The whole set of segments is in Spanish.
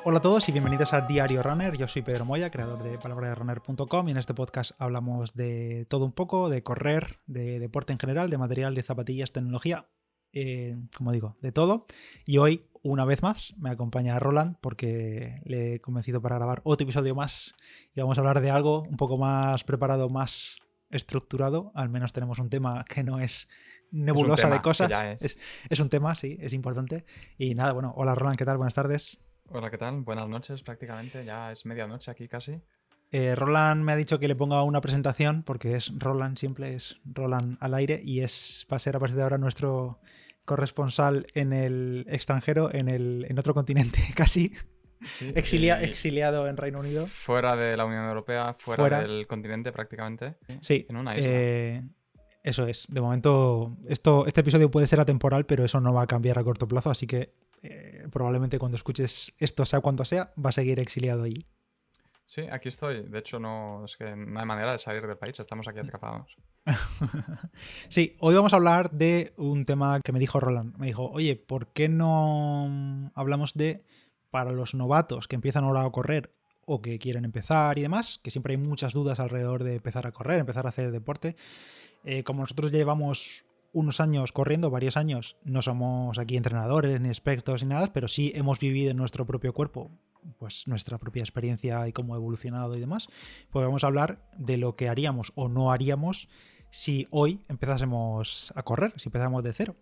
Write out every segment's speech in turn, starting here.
Hola a todos y bienvenidos a Diario Runner. Yo soy Pedro Moya, creador de palabraderunner.com, y en este podcast hablamos de todo un poco, de correr, de deporte en general, de material, de zapatillas, tecnología, como digo, de todo. Y hoy, una vez más, me acompaña Roland porque le he convencido para grabar otro episodio más y vamos a hablar de algo un poco más preparado, más estructurado. Al menos tenemos un tema que no es nebulosa de cosas. Que ya es. Es un tema, sí, es importante. Y nada, bueno, hola Roland, ¿qué tal? Buenas tardes. Hola, ¿qué tal? Buenas noches prácticamente, ya es medianoche aquí casi. Roland me ha dicho que le ponga una presentación porque es Roland, siempre es Roland al aire y va a ser a partir de ahora nuestro corresponsal en el extranjero, en otro continente casi, Sí, exiliado en Reino Unido. fuera de la Unión Europea, fuera del continente prácticamente. Sí, en una isla. Eso es. De momento, este episodio puede ser atemporal, pero eso no va a cambiar a corto plazo, así que probablemente cuando escuches esto, sea cuando sea, va a seguir exiliado allí. Sí, aquí estoy. De hecho, es que no hay manera de salir del país, estamos aquí atrapados. Sí, hoy vamos a hablar de un tema que me dijo Roland. Me dijo, oye, ¿por qué no hablamos de para los novatos que empiezan ahora a correr o que quieren empezar y demás? Que siempre hay muchas dudas alrededor de empezar a correr, empezar a hacer deporte. Como nosotros llevamos unos años corriendo, varios años, no somos aquí entrenadores ni expertos ni nada, pero sí hemos vivido en nuestro propio cuerpo pues nuestra propia experiencia y cómo ha evolucionado y demás, pues vamos a hablar de lo que haríamos o no haríamos si hoy empezásemos a correr, si empezásemos de cero,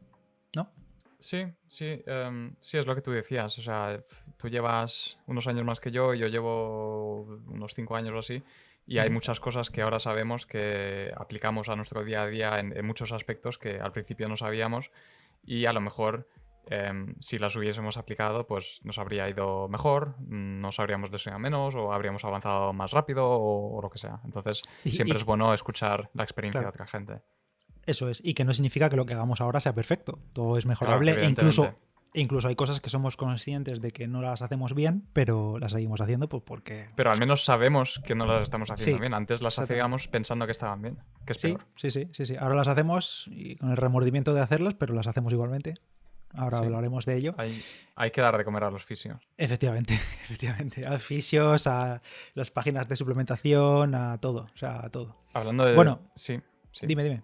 ¿no? Sí, es lo que tú decías. O sea, tú llevas unos años más que yo llevo unos 5 años o así, y hay muchas cosas que ahora sabemos que aplicamos a nuestro día a día en muchos aspectos que al principio no sabíamos, y a lo mejor si las hubiésemos aplicado, pues nos habría ido mejor, nos habríamos lesionado menos o habríamos avanzado más rápido o lo que sea. Entonces, siempre es bueno escuchar la experiencia de Claro, otra gente. eso es, y que no significa que lo que hagamos ahora sea perfecto, todo es Claro, mejorable evidentemente. e incluso hay cosas que somos conscientes de que no las hacemos bien, pero las seguimos haciendo pues porque... Pero al menos sabemos que no las estamos haciendo Sí, bien. Antes las exactamente. hacíamos pensando que estaban bien, que es Sí, peor. sí. Ahora las hacemos y con el remordimiento de hacerlas, pero las hacemos igualmente. Ahora Sí. hablaremos de ello. Hay que dar de comer a los fisios. Efectivamente, efectivamente. A fisios, a las páginas de suplementación, a todo. O sea, a todo. Hablando de... Bueno, Sí. dime.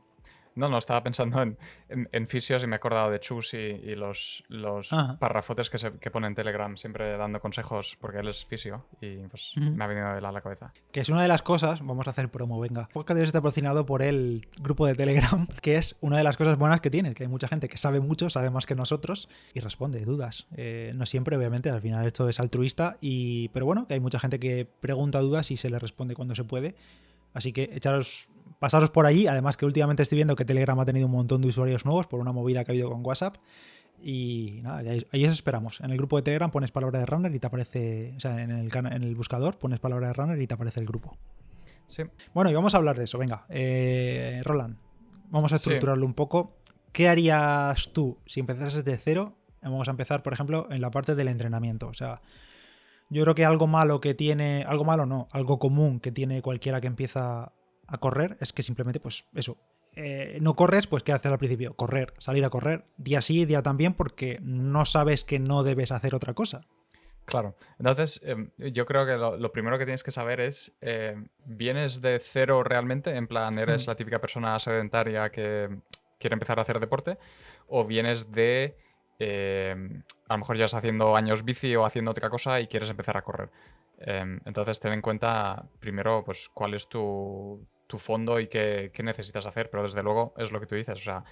No, estaba pensando en fisios y me he acordado de Chus y los Ajá. parrafotes que pone en Telegram, siempre dando consejos porque él es fisio, y pues me ha venido de él a la cabeza. Que es una de las cosas, vamos a hacer promo, venga. El podcast está patrocinado por el grupo de Telegram, que es una de las cosas buenas que tiene, que hay mucha gente que sabe mucho, sabe más que nosotros y responde dudas. No siempre, obviamente, al final esto es altruista, pero bueno, que hay mucha gente que pregunta dudas y se le responde cuando se puede. Así que pasaros por allí. Además que últimamente estoy viendo que Telegram ha tenido un montón de usuarios nuevos por una movida que ha habido con WhatsApp. Y nada, ahí os esperamos. En el grupo de Telegram pones palabra de runner y te aparece, o sea, en el buscador pones palabra de runner y te aparece el grupo. Sí. Bueno, y vamos a hablar de eso. Venga, Roland, vamos a estructurarlo un poco. ¿Qué harías tú si empezases de cero? Vamos a empezar, por ejemplo, en la parte del entrenamiento. O sea, yo creo que algo malo algo común que tiene cualquiera que empieza a correr es que simplemente, pues eso, no corres, pues ¿qué haces al principio? Correr, salir a correr, día sí, día también, porque no sabes que no debes hacer otra cosa. Claro. Entonces, yo creo que lo primero que tienes que saber es, ¿vienes de cero realmente? En plan, ¿eres la típica persona sedentaria que quiere empezar a hacer deporte? ¿O vienes de, a lo mejor ya estás haciendo años bici o haciendo otra cosa y quieres empezar a correr? Entonces, ten en cuenta primero, pues, cuál es tu fondo y qué necesitas hacer. Pero desde luego es lo que tú dices. O sea,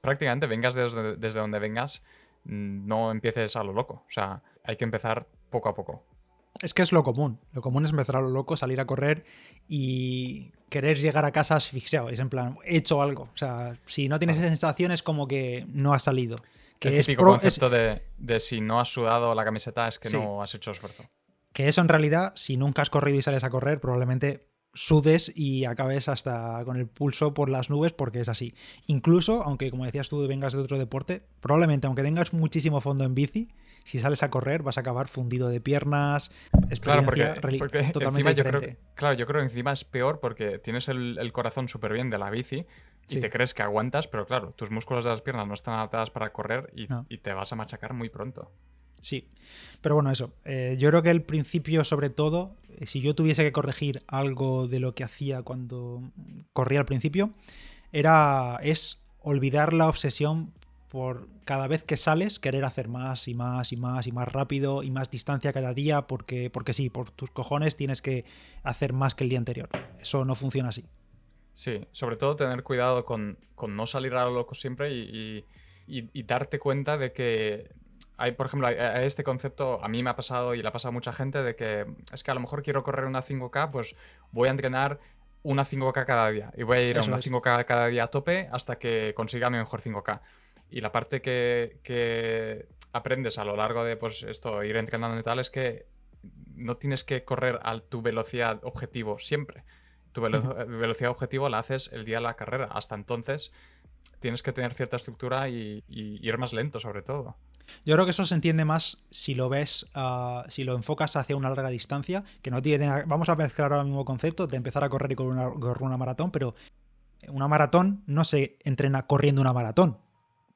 prácticamente vengas desde donde vengas, no empieces a lo loco. O sea, hay que empezar poco a poco. Es que es lo común. Lo común es empezar a lo loco, salir a correr y querer llegar a casa asfixiado. Es en plan, he hecho algo. O sea, si no tienes esa sensación es como que no has salido. El Que es típico concepto de si no has sudado la camiseta es que Sí. no has hecho esfuerzo. Que eso en realidad, si nunca has corrido y sales a correr, probablemente sudes y acabes hasta con el pulso por las nubes porque es así. Incluso, aunque como decías tú vengas de otro deporte, probablemente aunque tengas muchísimo fondo en bici, si sales a correr vas a acabar fundido de piernas, Claro, experiencia porque totalmente encima diferente. yo creo que encima es peor porque tienes el corazón súper bien de la bici y te Sí. crees que aguantas, pero claro, tus músculos de las piernas no están adaptadas para correr No. y te vas a machacar muy pronto. Sí, pero bueno, eso. Yo creo que el principio, sobre todo, si yo tuviese que corregir algo de lo que hacía cuando corría al principio, es olvidar la obsesión por cada vez que sales querer hacer más y más y más y más rápido y más distancia cada día porque sí, por tus cojones tienes que hacer más que el día anterior. Eso no funciona así. Sí, sobre todo tener cuidado con no salir a lo loco siempre y darte cuenta de que hay, por ejemplo, hay este concepto, a mí me ha pasado y le ha pasado a mucha gente, de que es que a lo mejor quiero correr una 5K, pues voy a entrenar una 5K cada día y voy a ir a Eso una es. 5K cada día a tope hasta que consiga mi mejor 5K. Y la parte que aprendes a lo largo de pues esto, ir entrenando y tal, es que no tienes que correr a tu velocidad objetivo siempre. Tu velocidad objetivo la haces el día de la carrera. Hasta entonces tienes que tener cierta estructura y ir más lento, sobre todo. Yo creo que eso se entiende más si lo ves, si lo enfocas hacia una larga distancia, que no tiene. Vamos a mezclar ahora el mismo concepto de empezar a correr y correr una maratón, pero una maratón no se entrena corriendo una maratón.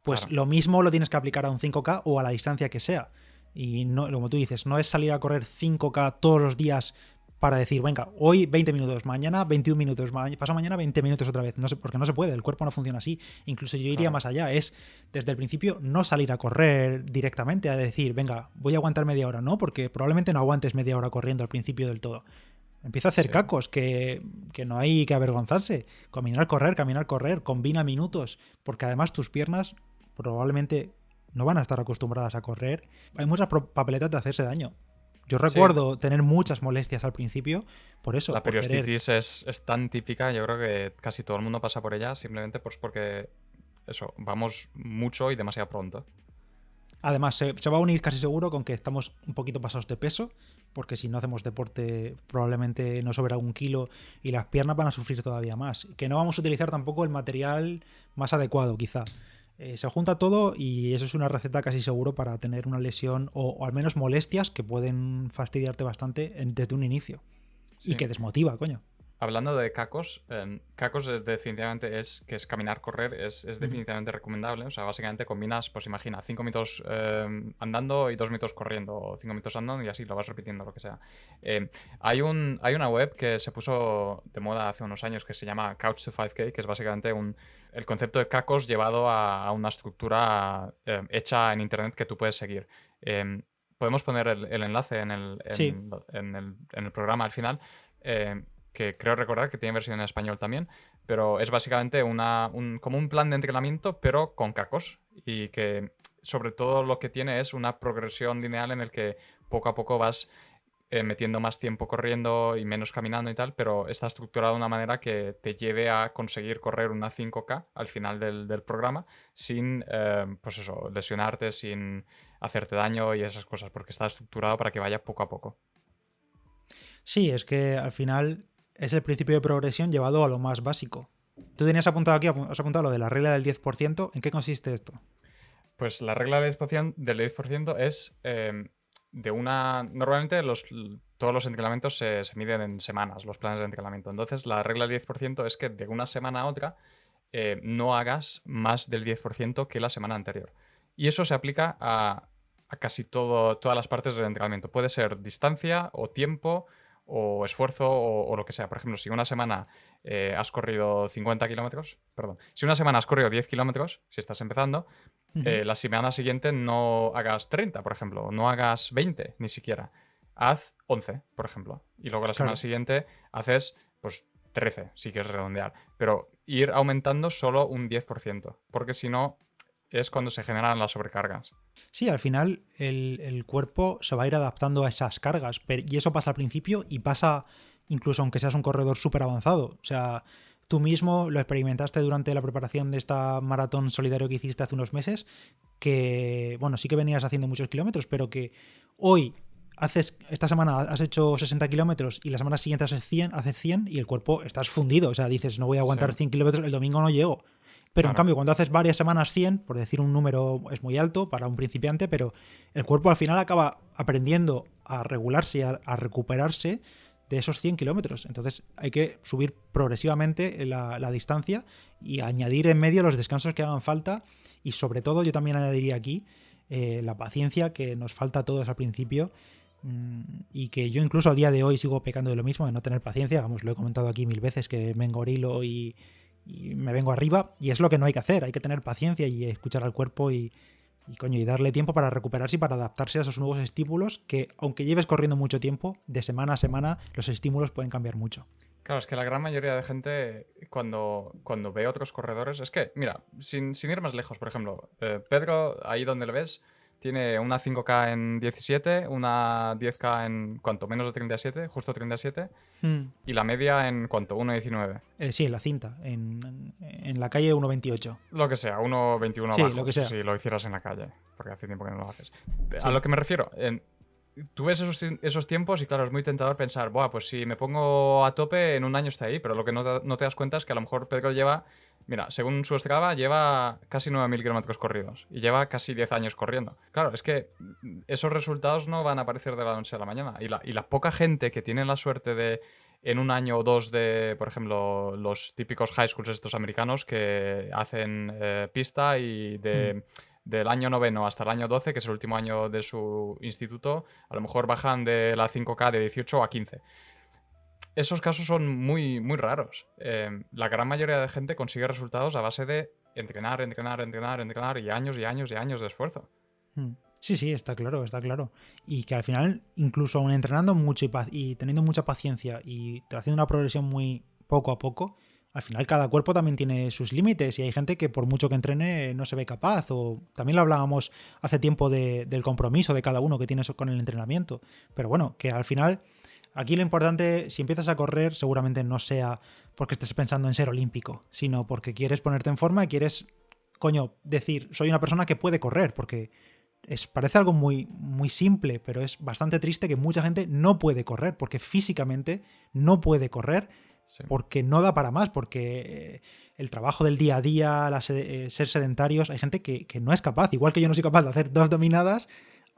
Pues Claro. lo mismo lo tienes que aplicar a un 5K o a la distancia que sea. Y no, como tú dices, no es salir a correr 5K todos los días para decir, venga, hoy 20 minutos, mañana 21 minutos, pasado mañana 20 minutos otra vez. No sé, porque no se puede, el cuerpo no funciona así. Incluso yo iría Claro. más allá, es desde el principio no salir a correr directamente, a decir, venga, voy a aguantar media hora, ¿no? Porque probablemente no aguantes media hora corriendo al principio del todo. Empieza a hacer Sí. cacos, que no hay que avergonzarse. Caminar, correr, combina minutos, porque además tus piernas probablemente no van a estar acostumbradas a correr. Hay muchas papeletas de hacerse daño. Yo Sí, recuerdo tener muchas molestias al principio por eso, la por querer. periostitis es tan típica, yo creo que casi todo el mundo pasa por ella, simplemente pues porque eso, vamos mucho y demasiado pronto. Además, se va a unir casi seguro con que estamos un poquito pasados de peso, porque si no hacemos deporte probablemente nos sobra un kilo y las piernas van a sufrir todavía más. Que no vamos a utilizar tampoco el material más adecuado, quizá. Se junta todo y eso es una receta casi seguro para tener una lesión o al menos molestias que pueden fastidiarte bastante desde un inicio. Y Sí. que desmotiva, coño. Hablando de cacos, cacos definitivamente que es caminar, correr, es definitivamente recomendable. O sea, básicamente combinas, pues imagina, 5 minutos andando y 2 minutos corriendo, o 5 minutos andando y así lo vas repitiendo, lo que sea. Hay una web que se puso de moda hace unos años que se llama Couch to 5K, que es básicamente el concepto de cacos llevado a una estructura hecha en internet que tú puedes seguir. Podemos poner el enlace Sí, en el programa al final. Que creo recordar que tiene versión en español también, pero es básicamente como un plan de entrenamiento, pero con cacos, y que sobre todo lo que tiene es una progresión lineal en el que poco a poco vas metiendo más tiempo corriendo y menos caminando y tal, pero está estructurado de una manera que te lleve a conseguir correr una 5K al final del programa sin, pues eso, lesionarte, sin hacerte daño y esas cosas, porque está estructurado para que vaya poco a poco. sí, es que al final es el principio de progresión llevado a lo más básico. Tú tenías apuntado aquí, has apuntado lo de la regla del 10%. ¿En qué consiste esto? Pues la regla del 10% es de una... Normalmente todos los entrenamientos se miden en semanas, los planes de entrenamiento. Entonces, la regla del 10% es que de una semana a otra no hagas más del 10% que la semana anterior. Y eso se aplica a casi todas las partes del entrenamiento. Puede ser distancia o tiempo o esfuerzo o lo que sea. Por ejemplo, si una semana has corrido 50 kilómetros, perdón, si una semana has corrido 10 kilómetros, si estás empezando, Ujú. la semana siguiente no hagas 30, por ejemplo, no hagas 20 ni siquiera. Haz 11, por ejemplo. Y luego la semana Claro. siguiente haces, pues, 13, si quieres redondear. Pero ir aumentando solo un 10%, porque si no, es cuando se generan las sobrecargas. Sí, al final el cuerpo se va a ir adaptando a esas cargas. Y eso pasa al principio y pasa incluso aunque seas un corredor súper avanzado. O sea, tú mismo lo experimentaste durante la preparación de esta maratón solidario que hiciste hace unos meses, que, bueno, sí que venías haciendo muchos kilómetros, pero que hoy esta semana has hecho 60 kilómetros y la semana siguiente haces 100 y el cuerpo estás fundido. O sea, dices, no voy a Sí, aguantar 100 kilómetros, el domingo no llego. Pero en claro. cambio, cuando haces varias semanas 100, por decir un número es muy alto para un principiante, pero el cuerpo al final acaba aprendiendo a regularse y a recuperarse de esos 100 kilómetros. Entonces hay que subir progresivamente la distancia y añadir en medio los descansos que hagan falta. Y sobre todo, yo también añadiría aquí la paciencia que nos falta a todos al principio, y que yo incluso a día de hoy sigo pecando de lo mismo, de no tener paciencia. Vamos, lo he comentado aquí 1000 veces, que me engorilo y me vengo arriba, y es lo que no hay que hacer. Hay que tener paciencia y escuchar al cuerpo y darle tiempo para recuperarse y para adaptarse a esos nuevos estímulos que, aunque lleves corriendo mucho tiempo, de semana a semana los estímulos pueden cambiar mucho. Claro, es que la gran mayoría de gente, cuando ve a otros corredores, es que, mira, sin ir más lejos, por ejemplo, Pedro, ahí donde le ves, tiene una 5K en 17, una 10K en, ¿cuánto? Menos de 37, justo 37, y la media en, ¿cuánto? 1,19. Sí, en la cinta, en la calle 1,28. Lo que sea, 1,21 Sí, abajo, lo que sea. si lo hicieras en la calle, porque hace tiempo que no lo haces. Sí. A lo que me refiero, tú ves esos tiempos y claro, es muy tentador pensar, buah, pues si me pongo a tope en un año está ahí, pero lo que no te das cuenta es que a lo mejor Pedro lleva, mira, según su Strava, lleva casi 9.000 kilómetros corridos y lleva casi 10 años corriendo. Claro, es que esos resultados no van a aparecer de la noche a la mañana y la poca gente que tiene la suerte de en un año o dos de, por ejemplo, los típicos high schools estos americanos que hacen pista y del año noveno hasta el año 12, que es el último año de su instituto, a lo mejor bajan de la 5K de 18 a 15. Esos casos son muy, muy raros. La gran mayoría de gente consigue resultados a base de entrenar y años y años y años de esfuerzo. Sí, está claro, está claro. Y que al final, incluso aún entrenando mucho y teniendo mucha paciencia y haciendo una progresión muy poco a poco, al final cada cuerpo también tiene sus límites y hay gente que por mucho que entrene no se ve capaz. O también lo hablábamos hace tiempo del compromiso de cada uno que tiene eso con el entrenamiento. Pero bueno, que al final aquí lo importante, si empiezas a correr, seguramente no sea porque estés pensando en ser olímpico, sino porque quieres ponerte en forma y quieres, decir, soy una persona que puede correr, porque parece algo muy, muy simple, pero es bastante triste que mucha gente no puede correr, porque físicamente no puede correr, sí, porque no da para más, porque el trabajo del día a día, ser sedentarios, hay gente que no es capaz, igual que yo no soy capaz de hacer 2 dominadas,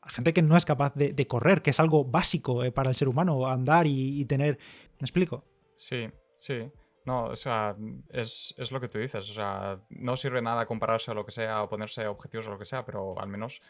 hay gente que no es capaz de correr, que es algo básico para el ser humano, andar y tener... ¿Me explico? Sí. No, o sea, es lo que tú dices. O sea, no sirve nada compararse a lo que sea o ponerse objetivos o lo que sea, pero al menos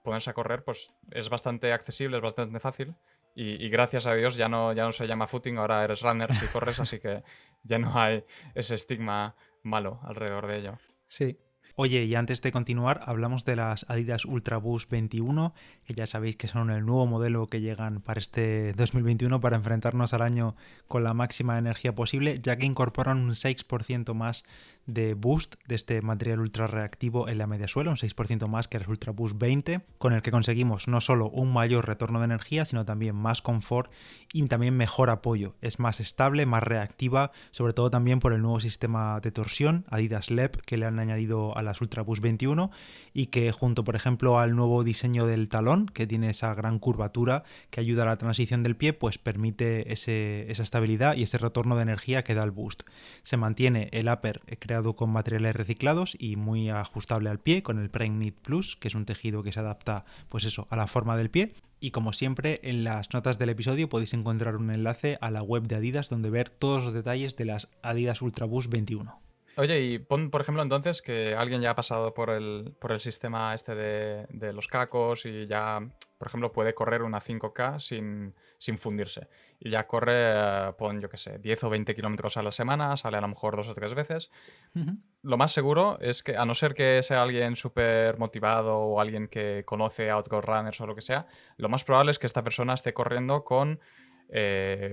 ponerse a correr pues es bastante accesible, es bastante fácil. Y gracias a Dios ya no se llama footing, ahora eres runner si corres, así que ya no hay ese estigma malo alrededor de ello. Sí. Oye, y antes de continuar, hablamos de las Adidas Ultra Boost 21, que ya sabéis que son el nuevo modelo que llegan para este 2021 para enfrentarnos al año con la máxima energía posible, ya que incorporan un 6% más de boost de este material ultra reactivo en la media suela, un 6% más que el Ultra Boost 20, con el que conseguimos no solo un mayor retorno de energía, sino también más confort y también mejor apoyo. Es más estable, más reactiva, sobre todo también por el nuevo sistema de torsión Adidas LEP que le han añadido a las Ultra Boost 21 y que junto, por ejemplo, al nuevo diseño del talón, que tiene esa gran curvatura que ayuda a la transición del pie, pues permite esa estabilidad y ese retorno de energía que da el boost. Se mantiene el upper creado con materiales reciclados y muy ajustable al pie con el Prime Knit Plus, que es un tejido que se adapta pues eso, a la forma del pie. Y como siempre, en las notas del episodio podéis encontrar un enlace a la web de Adidas donde ver todos los detalles de las Adidas Ultra Boost 21. Oye, y pon, por ejemplo, entonces que alguien ya ha pasado por el sistema este de los cacos y ya, por ejemplo, puede correr una 5K sin fundirse. Y ya corre, pon, yo qué sé, 10 o 20 kilómetros a la semana, sale a lo mejor 2 o 3 veces. Lo más seguro es que, a no ser que sea alguien súper motivado o alguien que conoce a otros runners o lo que sea, lo más probable es que esta persona esté corriendo con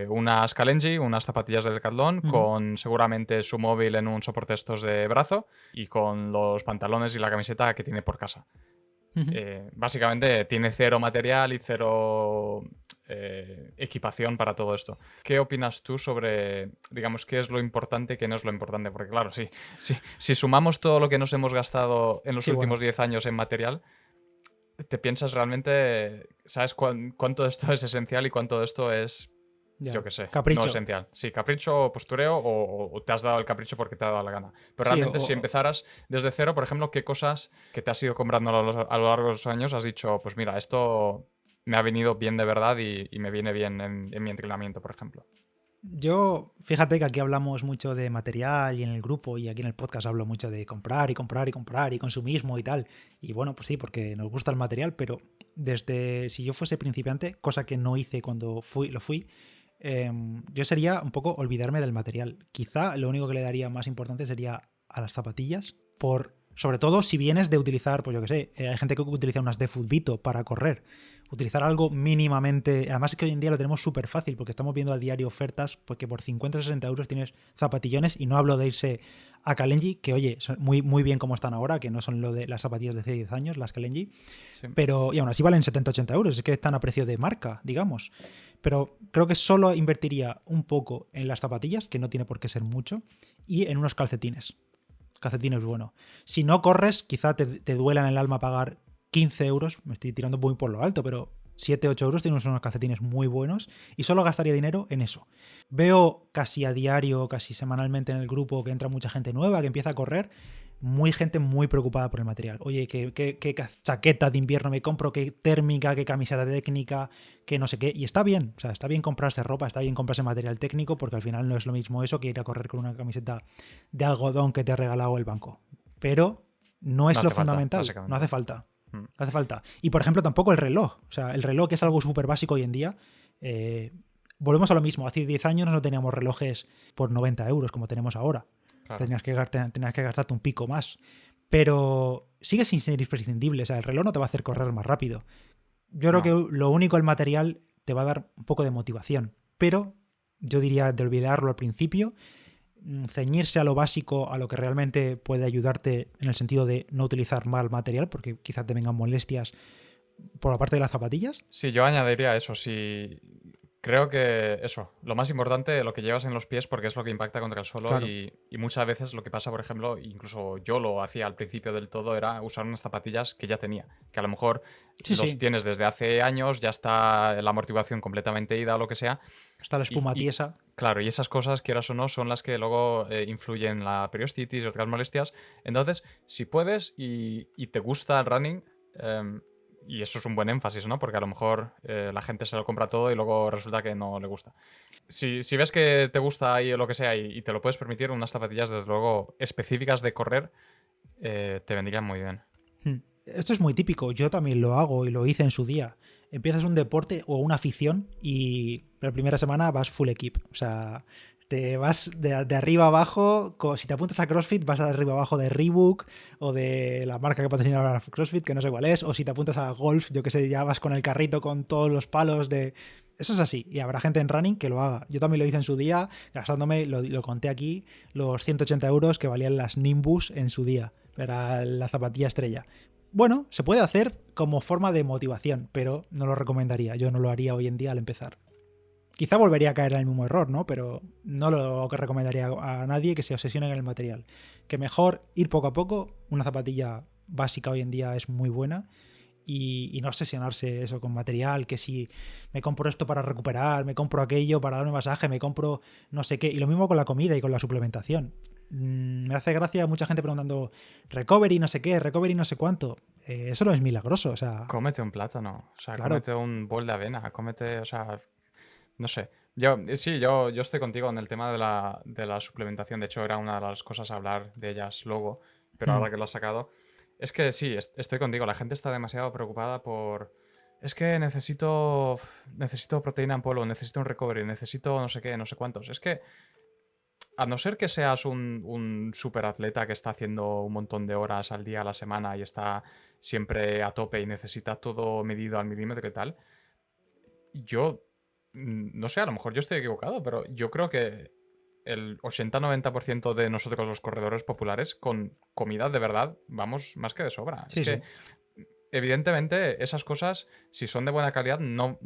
unas Kalenji, unas zapatillas de Decathlon, con seguramente su móvil en un soporte estos de brazo y con los pantalones y la camiseta que tiene por casa. Básicamente tiene cero material y cero equipación para todo esto. ¿Qué opinas tú sobre, digamos, qué es lo importante y qué no es lo importante? Porque claro, si sumamos todo lo que nos hemos gastado en los últimos 10 años en material, te piensas realmente, ¿sabes cuánto de esto es esencial y cuánto de esto es, yo qué sé, capricho? No esencial? Sí, capricho o postureo o te has dado el capricho porque te ha dado la gana. Pero Sí, realmente si empezaras desde cero, por ejemplo, ¿qué cosas que te has ido comprando a lo largo de los años has dicho, pues mira, esto me ha venido bien de verdad y me viene bien en mi entrenamiento, por ejemplo? Yo, fíjate que aquí hablamos mucho de material y en el grupo y aquí en el podcast hablo mucho de comprar y comprar y comprar y consumismo y tal. Y bueno, pues sí, porque nos gusta el material, pero desde si yo fuese principiante, cosa que no hice cuando lo fui, yo sería un poco olvidarme del material. Quizá lo único que le daría más importante sería a las zapatillas, sobre todo si vienes de utilizar, pues yo qué sé, hay gente que utiliza unas de Futbito para correr. Utilizar algo mínimamente. Además, es que hoy en día lo tenemos súper fácil porque estamos viendo a diario ofertas porque por 50 o 60 euros tienes zapatillones y no hablo de irse a Kalenji, que oye, son muy, muy bien como están ahora, que no son lo de las zapatillas de hace 10 años, las Kalenji, Sí. pero y aún así valen 70-80 euros, es que están a precio de marca, digamos. Pero creo que solo invertiría un poco en las zapatillas, que no tiene por qué ser mucho, y en unos calcetines. Calcetines bueno. Si no corres, quizá te duela en el alma pagar 15 euros, me estoy tirando muy por lo alto, pero 7-8 euros tienes unos calcetines muy buenos y solo gastaría dinero en eso. Veo casi a diario, casi semanalmente en el grupo que entra mucha gente nueva, que empieza a correr, gente muy preocupada por el material. Oye, ¿qué chaqueta de invierno me compro? ¿Qué térmica? ¿Qué camiseta técnica? ¿Qué no sé qué? Y está bien, o sea, está bien comprarse ropa, está bien comprarse material técnico, porque al final no es lo mismo eso que ir a correr con una camiseta de algodón que te ha regalado el banco. Pero no No es lo hace falta, fundamental, no básicamente. hace falta. Mm. Hace falta. Y por ejemplo, tampoco el reloj. O sea, el reloj, que es algo súper básico hoy en día. eh, Volvemos a lo mismo. Hace 10 años no teníamos relojes por 90 euros como tenemos ahora. Claro. Tenías que gastarte un pico más. Pero sigue sin ser imprescindible. O sea, el reloj no te va a hacer correr más rápido. Yo creo No. que lo único, el material te va a dar un poco de motivación. Pero yo diría de olvidarlo al principio, ceñirse a lo básico, a lo que realmente puede ayudarte en el sentido de no utilizar mal material, porque quizás te vengan molestias por la parte de las zapatillas. Sí, yo añadiría eso. Sí, creo que eso, lo más importante, lo que llevas en los pies, porque es lo que impacta contra el suelo Claro. y muchas veces lo que pasa, por ejemplo, incluso yo lo hacía al principio del todo, era usar unas zapatillas que ya tenía, que a lo mejor Sí, los sí. tienes desde hace años, ya está la amortiguación completamente ida o lo que sea, Está la espuma y tiesa. claro, y esas cosas, quieras o no, son las que luego influyen en la periostitis y otras molestias. Entonces, si puedes y te gusta el running, y eso es un buen énfasis, ¿no? Porque a lo mejor la gente se lo compra todo y luego resulta que no le gusta. Si ves que te gusta ahí o lo que sea y te lo puedes permitir, unas zapatillas, desde luego, específicas de correr, te vendrían muy bien. Esto es muy típico, yo también lo hago y lo hice en su día. Empiezas un deporte o una afición y la primera semana vas full equip. O sea, te vas de arriba abajo. Si te apuntas a CrossFit, vas de arriba abajo de Reebok o de la marca que patrocina ahora CrossFit, que no sé cuál es. O si te apuntas a golf, yo que sé, ya vas con el carrito con todos los palos de. Eso es así. Y habrá gente en running que lo haga. Yo también lo hice en su día, gastándome, lo conté aquí, los 180 euros que valían las Nimbus en su día. Era la zapatilla estrella. Bueno, se puede hacer como forma de motivación, pero no lo recomendaría. Yo no lo haría hoy en día al empezar. Quizá volvería a caer en el mismo error, ¿no? Pero no lo que recomendaría a nadie que se obsesione en el material. Que mejor ir poco a poco. Una zapatilla básica hoy en día es muy buena. Y no obsesionarse eso con material, que si me compro esto para recuperar, me compro aquello para darme masaje, me compro no sé qué. Y lo mismo con la comida y con la suplementación. Me hace gracia mucha gente preguntando recovery no sé qué, recovery no sé cuánto. Eso no es milagroso, o sea, Cómete un plátano, o sea, claro. cómete un bol de avena, cómete, o sea, no sé. Sí, yo estoy contigo en el tema de la suplementación. De hecho, era una de las cosas a hablar de ellas luego, pero Hmm. ahora que lo has sacado, es que sí, estoy contigo. La gente está demasiado preocupada por. Es que necesito proteína en polvo, necesito un recovery, necesito no sé qué, no sé cuántos. Es que, a no ser que seas un superatleta que está haciendo un montón de horas al día, a la semana y está siempre a tope y necesita todo medido al milímetro y tal, yo no sé, a lo mejor yo estoy equivocado, pero yo creo que el 80-90% de nosotros los corredores populares con comida de verdad vamos más que de sobra. Es Sí, que sí. evidentemente esas cosas, si son de buena calidad, no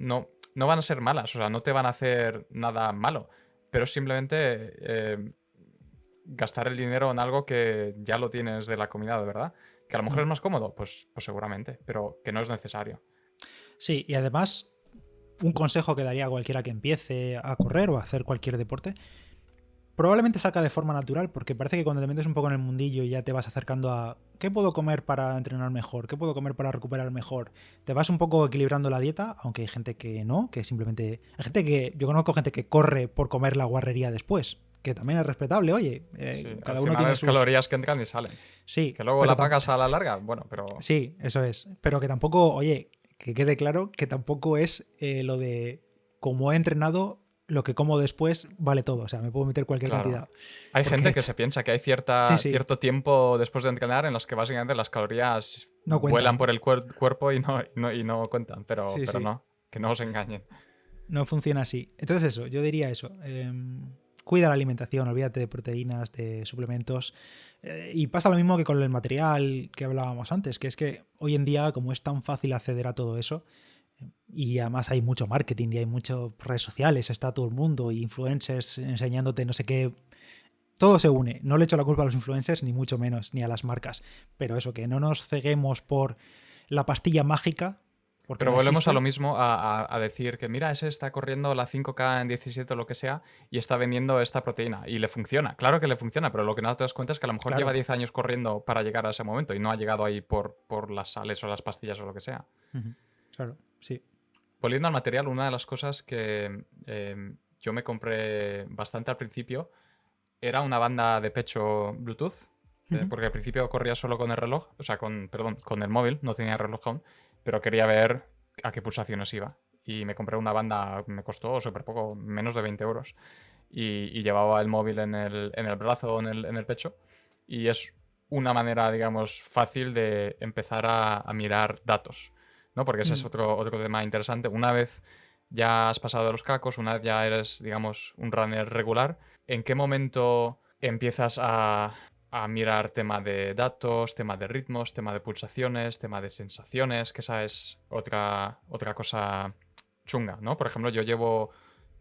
van a ser malas, o sea, no te van a hacer nada malo, pero simplemente gastar el dinero en algo que ya lo tienes de la comida de verdad. Que a lo mejor Hmm. es más cómodo, pues seguramente, pero que no es necesario. Sí, y además, un consejo que daría a cualquiera que empiece a correr o a hacer cualquier deporte, Probablemente salga de forma natural, porque parece que cuando te metes un poco en el mundillo y ya te vas acercando a ¿qué puedo comer para entrenar mejor? ¿Qué puedo comer para recuperar mejor? Te vas un poco equilibrando la dieta, aunque hay gente que no, que simplemente... Hay gente que... Yo conozco gente que corre por comer la guarrería después, que también es respetable, oye, Sí, al cada uno final tiene es sus... calorías que entran y salen. Sí, Que luego pero la pagas a la larga, bueno, pero... sí, eso es. Pero que tampoco, oye, que quede claro que tampoco es lo de como he entrenado, lo que como después vale todo. O sea, me puedo meter cualquier Claro. cantidad. Hay gente Porque que se piensa que hay sí, sí, cierto tiempo después de entrenar en los que básicamente las calorías no vuelan cuentan. por el cuerpo y no cuentan, Sí, pero sí, no, que no os engañen. no funciona así. Entonces eso, yo diría eso. Cuida la alimentación, olvídate de proteínas, de suplementos. Y pasa lo mismo que con el material que hablábamos antes, que es que hoy en día, como es tan fácil acceder a todo eso, y además hay mucho marketing y hay muchas redes sociales, está todo el mundo, y influencers enseñándote no sé qué. Todo se une. No le echo la culpa a los influencers, ni mucho menos, ni a las marcas. Pero eso, que no nos ceguemos por la pastilla mágica, porque Pero no volvemos a lo existe. mismo, a decir que mira, ese está corriendo la 5K en 17 o lo que sea y está vendiendo esta proteína. Y le funciona, claro que le funciona, pero lo que no te das cuenta es que a lo mejor lleva Claro. 10 años corriendo para llegar a ese momento y no ha llegado ahí por las sales o las pastillas o lo que sea. Ujú. Claro, sí. Volviendo al material, una de las cosas que yo me compré bastante al principio era una banda de pecho Bluetooth, Ujú. porque al principio corría solo con el reloj, o sea, perdón, con el móvil, no tenía reloj aún, pero quería ver a qué pulsaciones iba. Y me compré una banda, me costó súper poco, menos de 20 euros. Y llevaba el móvil en el brazo o en el pecho. Y es una manera, digamos, fácil de empezar a mirar datos, ¿no? Porque ese es Mm. otro tema interesante. Una vez ya has pasado de los cacos, una vez ya eres, digamos, un runner regular, ¿en qué momento empiezas a mirar tema de datos, tema de ritmos, tema de pulsaciones, tema de sensaciones? Que esa es otra cosa chunga, ¿no? Por ejemplo, yo llevo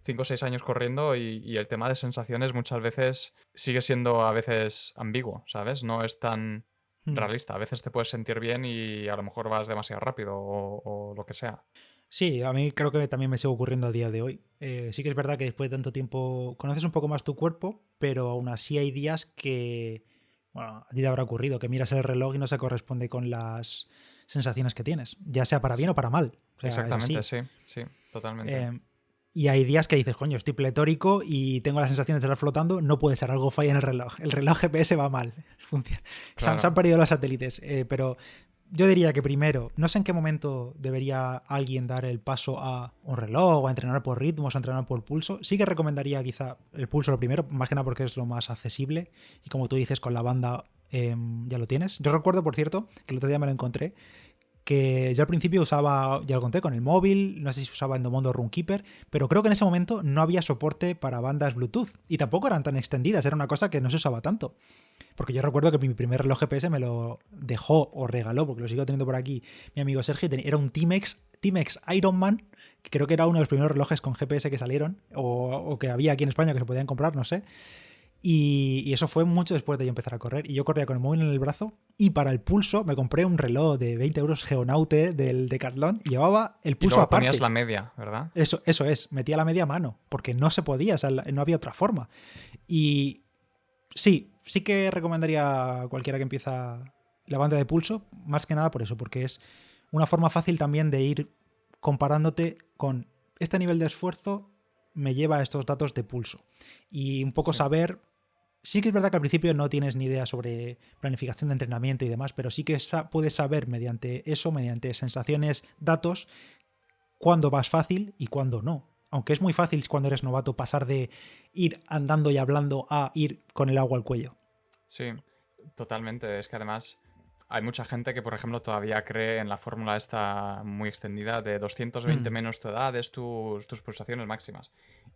5 o 6 años corriendo y el tema de sensaciones muchas veces sigue siendo a veces ambiguo, ¿sabes? No es tan Mm. realista. A veces te puedes sentir bien y a lo mejor vas demasiado rápido o lo que sea. Sí, a mí creo que también me sigue ocurriendo a día de hoy. Sí que es verdad que después de tanto tiempo conoces un poco más tu cuerpo, pero aún así hay días que, bueno, a ti te habrá ocurrido, que miras el reloj y no se corresponde con las sensaciones que tienes, ya sea para bien o para mal. O sea, es Exactamente, así. sí, sí, totalmente. Eh, y hay días que dices, coño, estoy pletórico y tengo la sensación de estar flotando, no puede ser, algo falla en el reloj. El reloj GPS va mal. Se han Claro. perdido los satélites, pero yo diría que primero, no sé en qué momento debería alguien dar el paso a un reloj o a entrenar por ritmos, a entrenar por pulso. Sí que recomendaría quizá el pulso lo primero, más que nada porque es lo más accesible y como tú dices, con la banda ya lo tienes. Yo recuerdo, por cierto, que el otro día me lo encontré, que yo al principio usaba, ya lo conté, con el móvil, no sé si usaba Endomondo Runkeeper, pero creo que en ese momento no había soporte para bandas Bluetooth y tampoco eran tan extendidas, era una cosa que no se usaba tanto. Porque yo recuerdo que mi primer reloj GPS me lo dejó o regaló, porque lo sigo teniendo por aquí, mi amigo Sergio, era un Timex Ironman, que creo que era uno de los primeros relojes con GPS que salieron, o que había aquí en España que se podían comprar, no sé. Y eso fue mucho después de yo empezar a correr. Y yo corría con el móvil en el brazo y para el pulso me compré un reloj de 20 euros Geonaute del Decathlon y llevaba el Y pulso luego ponías aparte. la media, ¿verdad? Eso es, metía la media mano, porque no se podía, o sea, no había otra forma. Y sí que recomendaría a cualquiera que empieza la banda de pulso, más que nada por eso, porque es una forma fácil también de ir comparándote con este nivel de esfuerzo me lleva a estos datos de pulso. Y un poco Sí. saber. Sí que es verdad que al principio no tienes ni idea sobre planificación de entrenamiento y demás, pero sí que puedes saber mediante eso, mediante sensaciones, datos, cuándo vas fácil y cuándo no. Aunque es muy fácil cuando eres novato pasar de ir andando y hablando a ir con el agua al cuello. Sí, totalmente. Es que además hay mucha gente que, por ejemplo, todavía cree en la fórmula esta muy extendida de 220 Mm, menos tu edad es tus pulsaciones máximas.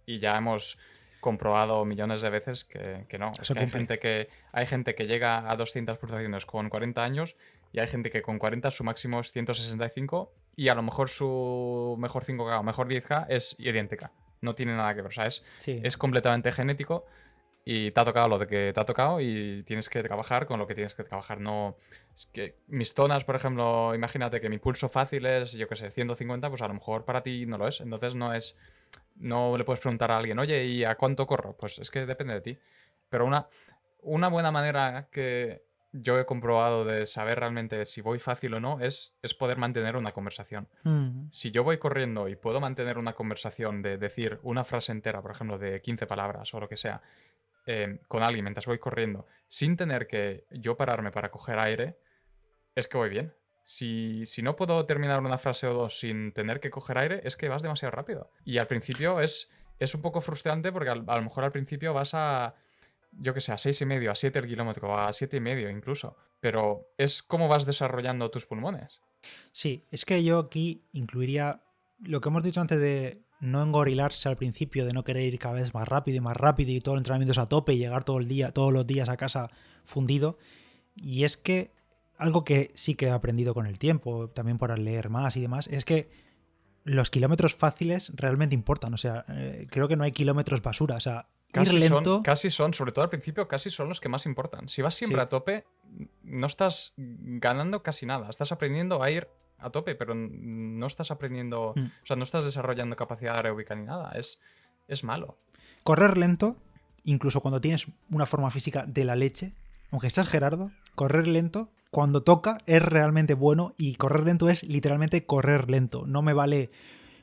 Y ya hemos comprobado millones de veces que no. Es se que cumple. hay gente que llega a 200 pulsaciones con 40 años y hay gente que con 40 su máximo es 165 y a lo mejor su mejor 5K o mejor 10K es idéntica. No tiene nada que ver. O sea, Sí. es completamente genético y te ha tocado lo de que te ha tocado y tienes que trabajar con lo que tienes que trabajar. No, es que mis zonas, por ejemplo, imagínate que mi pulso fácil es, yo qué sé, 150, pues a lo mejor para ti no lo es. Entonces no es no le puedes preguntar a alguien, oye, ¿y a cuánto corro? Pues es que depende de ti. Pero una buena manera que yo he comprobado de saber realmente si voy fácil o no es poder mantener una conversación. Mm. Si yo voy corriendo y puedo mantener una conversación de decir una frase entera, por ejemplo, de 15 palabras o lo que sea, con alguien mientras voy corriendo, sin tener que yo pararme para coger aire, es que voy bien. Si no puedo terminar una frase o dos sin tener que coger aire, es que vas demasiado rápido. Y al principio es un poco frustrante porque a lo mejor al principio vas a, yo que sé, a 6,5, a 7 el kilómetro, a 7,5 incluso. Pero es cómo vas desarrollando tus pulmones. Sí, es que yo aquí incluiría lo que hemos dicho antes de no engorilarse al principio, de no querer ir cada vez más rápido y todo el entrenamiento es a tope y llegar todo el día, todos los días a casa fundido. Y es que algo que sí que he aprendido con el tiempo, también por leer más y demás, es que los kilómetros fáciles realmente importan. O sea, creo que no hay kilómetros basura. O sea, ir lento. Casi son, sobre todo al principio, casi son los que más importan. Si vas siempre Sí. a tope, no estás ganando casi nada. Estás aprendiendo a ir a tope, pero no estás aprendiendo, Mm. o sea, no estás desarrollando capacidad aeróbica ni nada. Es malo. Correr lento, incluso cuando tienes una forma física de la leche, aunque seas Gerardo, correr lento, cuando toca, es realmente bueno y correr lento es literalmente correr lento. No me vale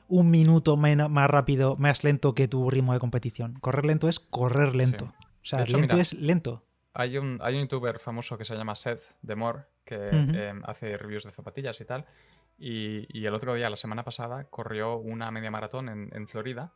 un minuto más rápido, más lento que tu ritmo de competición. Correr lento es correr lento. Sí. O sea, De hecho, lento mira, es lento. hay un youtuber famoso que se llama Seth Demore, que hace reviews de zapatillas y tal. Y el otro día, la semana pasada, corrió una media maratón en Florida.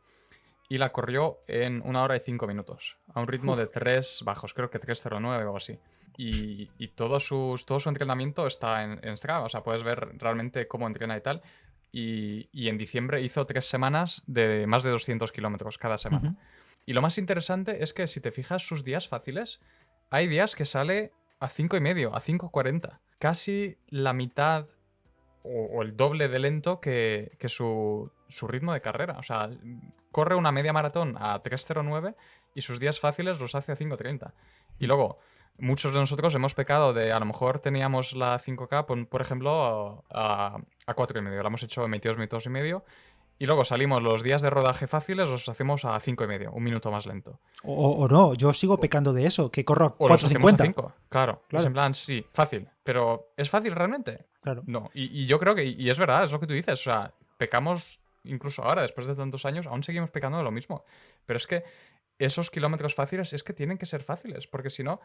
Y la corrió en 1 hora y 5 minutos, a un ritmo de 3 bajos, creo que 3:09 o algo así. Y todo su entrenamiento está en Strava, o sea, puedes ver realmente cómo entrena y tal. Y en diciembre hizo 3 semanas de más de 200 kilómetros cada semana. Y lo más interesante es que si te fijas sus días fáciles, hay días que sale a 5,5, a 5:40. Casi la mitad o el doble de lento que su ritmo de carrera. O sea, corre una media maratón a 3:09 y sus días fáciles los hace a 5:30. Y luego, muchos de nosotros hemos pecado de, a lo mejor teníamos la 5K, por ejemplo, a 4,5. La hemos hecho en 22 minutos y medio. Y luego salimos los días de rodaje fáciles, los hacemos a 5,5, un minuto más lento. O no, yo sigo pecando de eso, que corro a O los hacemos a 4:50. 5, claro. Es en plan, sí, fácil. Pero ¿es fácil realmente? Claro. No. Y yo creo que, y es verdad, es lo que tú dices. O sea, pecamos incluso ahora, después de tantos años, aún seguimos pecando de lo mismo. Pero es que esos kilómetros fáciles es que tienen que ser fáciles. Porque si no,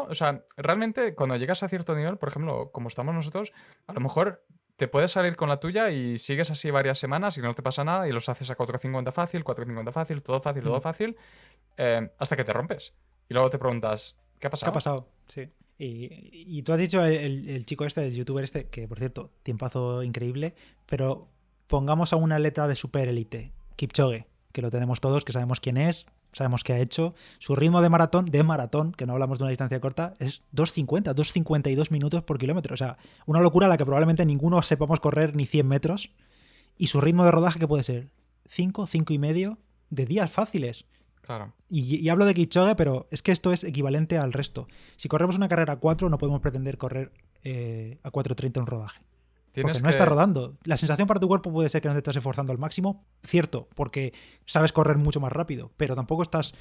o sea, realmente cuando llegas a cierto nivel, por ejemplo, como estamos nosotros, a lo mejor te puedes salir con la tuya y sigues así varias semanas y no te pasa nada y los haces a 4:50 fácil, 4:50 fácil, todo fácil, hasta que te rompes. Y luego te preguntas, ¿qué ha ¿Qué pasado? ha pasado? Sí. Y tú has dicho el chico este, el youtuber este, que por cierto, tiempazo increíble, pero pongamos a una letra de super élite, Kipchoge, que lo tenemos todos, que sabemos quién es, sabemos qué ha hecho. Su ritmo de maratón, que no hablamos de una distancia corta, es 2:50, 2:52 minutos por kilómetro. O sea, una locura a la que probablemente ninguno sepamos correr ni 100 metros. Y su ritmo de rodaje, ¿qué puede ser? 5, 5,5 de días fáciles. Claro. Y hablo de Kipchoge, pero es que esto es equivalente al resto. Si corremos una carrera a 4, no podemos pretender correr a 4:30 un rodaje. Porque no está rodando. La sensación para tu cuerpo puede ser que no te estás esforzando al máximo, cierto, porque sabes correr mucho más rápido, pero tampoco estás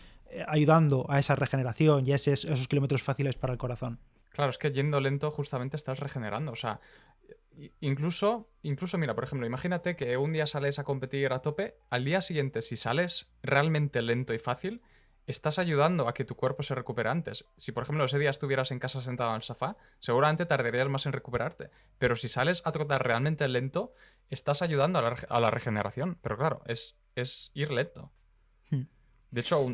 ayudando a esa regeneración y a esos kilómetros fáciles para el corazón. Claro, es que yendo lento justamente estás regenerando. O sea, incluso, mira, por ejemplo, imagínate que un día sales a competir a tope, al día siguiente, si sales realmente lento y fácil, estás ayudando a que tu cuerpo se recupere antes. Si, por ejemplo, ese día estuvieras en casa sentado en el sofá, seguramente tardarías más en recuperarte. Pero si sales a trotar realmente lento, estás ayudando a la regeneración. Pero claro, es ir lento. De hecho,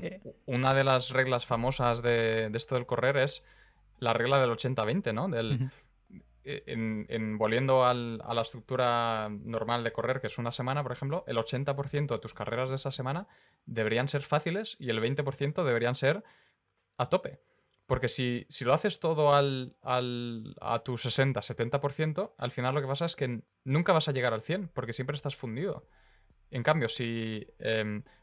una de las reglas famosas de esto del correr es la regla del 80-20, ¿no? Volviendo a la estructura normal de correr, que es una semana, por ejemplo, el 80% de tus carreras de esa semana deberían ser fáciles y el 20% deberían ser a tope. Porque si lo haces todo a tu 60-70%, al final lo que pasa es que nunca vas a llegar al 100%, porque siempre estás fundido. En cambio, si,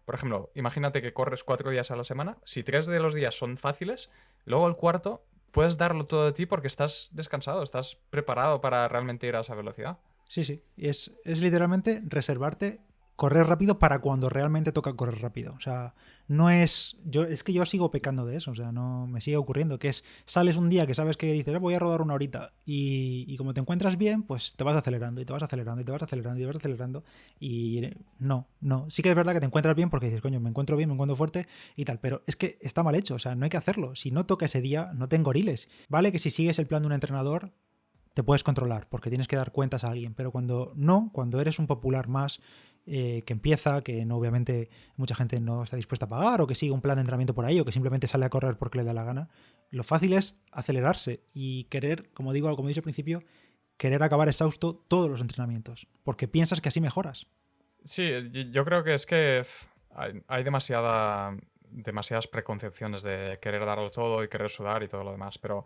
por ejemplo, imagínate que corres 4 días a la semana, si 3 de los días son fáciles, luego el cuarto puedes darlo todo de ti porque estás descansado, estás preparado para realmente ir a esa velocidad. Sí, sí. Es literalmente reservarte correr rápido para cuando realmente toca correr rápido. O sea, no es... es que yo sigo pecando de eso, o sea, no me sigue ocurriendo, que es, sales un día que sabes que dices, voy a rodar una horita, y como te encuentras bien, pues te vas acelerando, y te vas acelerando, y te vas acelerando, y te vas acelerando, y no. Sí que es verdad que te encuentras bien porque dices, coño, me encuentro bien, me encuentro fuerte, y tal, pero es que está mal hecho, o sea, no hay que hacerlo. Si no toca ese día, no te engoriles. Vale que si sigues el plan de un entrenador, te puedes controlar, porque tienes que dar cuentas a alguien, pero cuando eres un popular más que empieza, que no, obviamente mucha gente no está dispuesta a pagar, o que sigue un plan de entrenamiento por ahí, o que simplemente sale a correr porque le da la gana, lo fácil es acelerarse y querer, como digo, como he dicho al principio, querer acabar exhausto todos los entrenamientos, porque piensas que así mejoras. Sí, yo creo que es que hay demasiadas preconcepciones de querer darlo todo y querer sudar y todo lo demás, pero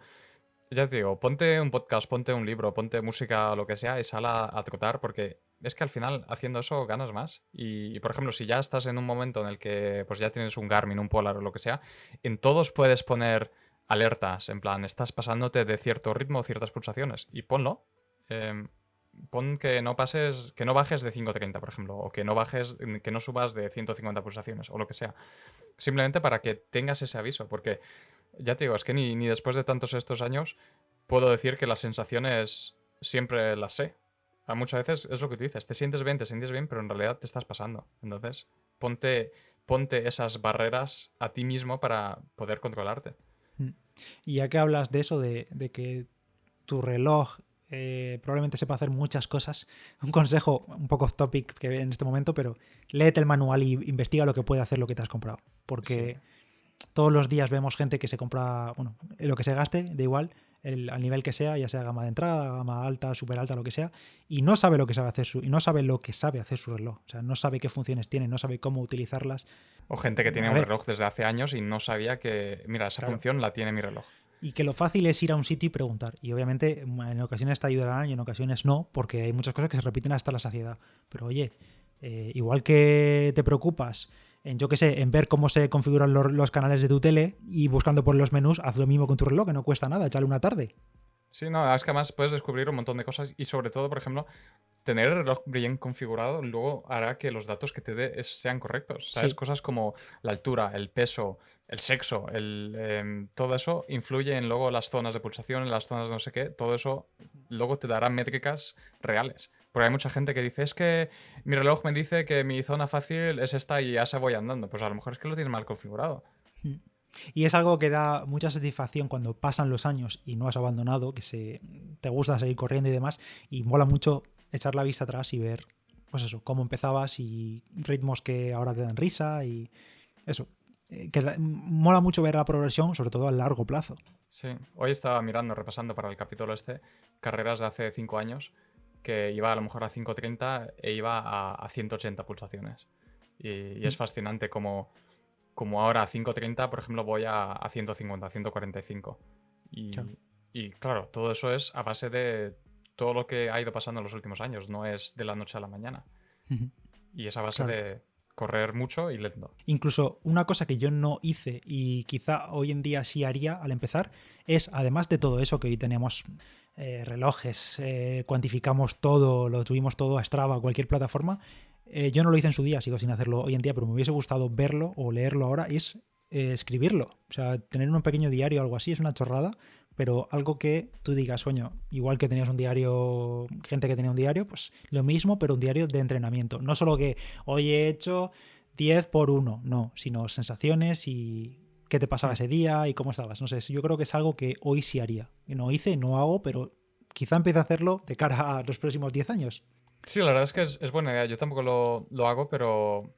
ya te digo, ponte un podcast, ponte un libro, ponte música o lo que sea y sal a trotar, porque es que al final haciendo eso ganas más. Y, por ejemplo, si ya estás en un momento en el que pues ya tienes un Garmin, un Polar o lo que sea, en todos puedes poner alertas, en plan, estás pasándote de cierto ritmo o ciertas pulsaciones y ponlo. Em, Pon que no pases, que no bajes de 530, por ejemplo, o que no subas de 150 pulsaciones o lo que sea. Simplemente para que tengas ese aviso, porque ya te digo, es que ni después de tantos estos años puedo decir que las sensaciones siempre las sé. Muchas veces es lo que tú dices, te sientes bien, pero en realidad te estás pasando. Entonces, ponte esas barreras a ti mismo para poder controlarte. Y ya que hablas de eso, de que tu reloj probablemente sepa hacer muchas cosas, un consejo un poco off topic que en este momento, pero léete el manual y investiga lo que puede hacer lo que te has comprado. Porque todos los días vemos gente que se compra, bueno, lo que se gaste, da igual, al nivel que sea, ya sea gama de entrada, gama alta, súper alta, lo que sea, y no sabe lo que sabe hacer y no sabe lo que sabe hacer su reloj. O sea, no sabe qué funciones tiene, no sabe cómo utilizarlas. O gente que tiene A un ver, reloj desde hace años y no sabía que, mira, esa claro. función la tiene mi reloj. Y que lo fácil es ir a un sitio y preguntar. Y obviamente en ocasiones te ayudarán y en ocasiones no, porque hay muchas cosas que se repiten hasta la saciedad. Pero oye, igual que te preocupas en, yo qué sé, en ver cómo se configuran los canales de tu tele y buscando por los menús, haz lo mismo con tu reloj, que no cuesta nada, échale una tarde. Sí, no, es que además puedes descubrir un montón de cosas y sobre todo, por ejemplo, tener el reloj bien configurado luego hará que los datos que te dé sean correctos. ¿Sabes? Sí, Cosas como la altura, el peso, el sexo, todo eso influye en luego las zonas de pulsación, en las zonas de no sé qué. Todo eso luego te dará métricas reales. Porque hay mucha gente que dice, es que mi reloj me dice que mi zona fácil es esta y ya se voy andando. Pues a lo mejor es que lo tienes mal configurado. y es algo que da mucha satisfacción cuando pasan los años y no has abandonado, que te gusta seguir corriendo y demás, y mola mucho echar la vista atrás y ver, pues eso, cómo empezabas y ritmos que ahora te dan risa y eso. Mola mucho ver la progresión, sobre todo a largo plazo. Sí, hoy estaba mirando, repasando para el capítulo carreras de hace 5 años, que iba a lo mejor a 530 e iba a 180 pulsaciones. Y es fascinante como ahora a 530, por ejemplo, voy a 150, 145. Claro. Y claro, todo eso es a base de todo lo que ha ido pasando en los últimos años, no es de la noche a la mañana. Y es a base Claro. de correr mucho y lento. Incluso una cosa que yo no hice y quizá hoy en día sí haría al empezar es, además de todo eso que hoy tenemos relojes, cuantificamos todo, lo tuvimos todo a Strava, cualquier plataforma, yo no lo hice en su día, sigo sin hacerlo hoy en día, pero me hubiese gustado verlo o leerlo ahora, y es escribirlo. O sea, tener un pequeño diario o algo así es una chorrada, pero algo que tú digas, coño, igual que tenías un diario, gente que tenía un diario, pues lo mismo, pero un diario de entrenamiento. No solo que hoy he hecho 10 por 1, no, sino sensaciones y qué te pasaba ese día y cómo estabas. No sé, yo creo que es algo que hoy sí haría. No hice, no hago, pero quizá empiece a hacerlo de cara a los próximos 10 años. Sí, la verdad es que es buena idea. Yo tampoco lo hago, pero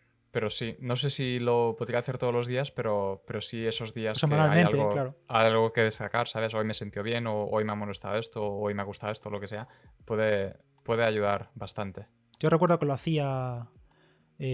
sí. No sé si lo podría hacer todos los días, pero sí esos días que hay Semanalmente, claro. algo que destacar, ¿sabes? Hoy me sentí bien, o hoy me ha molestado esto, o hoy me ha gustado esto, lo que sea. Puede ayudar bastante. Yo recuerdo que lo hacía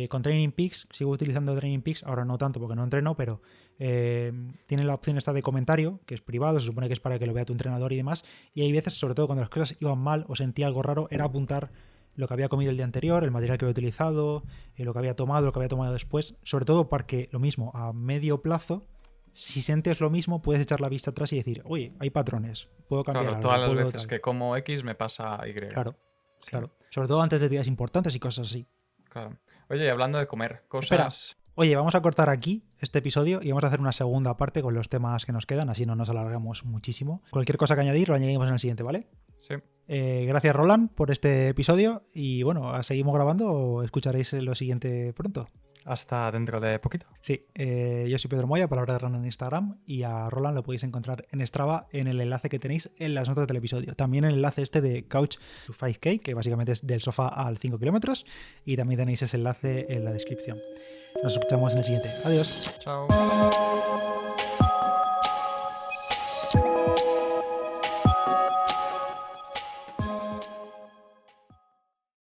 con Training Peaks, sigo utilizando Training Peaks, ahora no tanto porque no entreno, pero tiene la opción esta de comentario, que es privado, se supone que es para que lo vea tu entrenador y demás, y hay veces, sobre todo cuando las cosas iban mal o sentía algo raro, era apuntar lo que había comido el día anterior, el material que había utilizado, lo que había tomado después, sobre todo porque lo mismo, a medio plazo, si sientes lo mismo, puedes echar la vista atrás y decir, oye, hay patrones, puedo cambiar Claro, algo, todas las puedo veces tal. que como X me pasa Y. Claro, Sí. claro. Sobre todo antes de días importantes y cosas así. Claro. Oye, y hablando de comer, Espera. cosas... Oye, vamos a cortar aquí este episodio y vamos a hacer una segunda parte con los temas que nos quedan, así no nos alargamos muchísimo. Cualquier cosa que añadir lo añadimos en el siguiente, ¿vale? Sí. Gracias, Roland, por este episodio y bueno, seguimos grabando o escucharéis lo siguiente pronto. Hasta dentro de poquito. Sí, yo soy Pedro Moya, Palabra de Rana en Instagram, y a Roland lo podéis encontrar en Strava en el enlace que tenéis en las notas del episodio. También el enlace este de Couch to 5K, que básicamente es del sofá al 5 kilómetros, y también tenéis ese enlace en la descripción. Nos escuchamos en el siguiente. Adiós. Chao.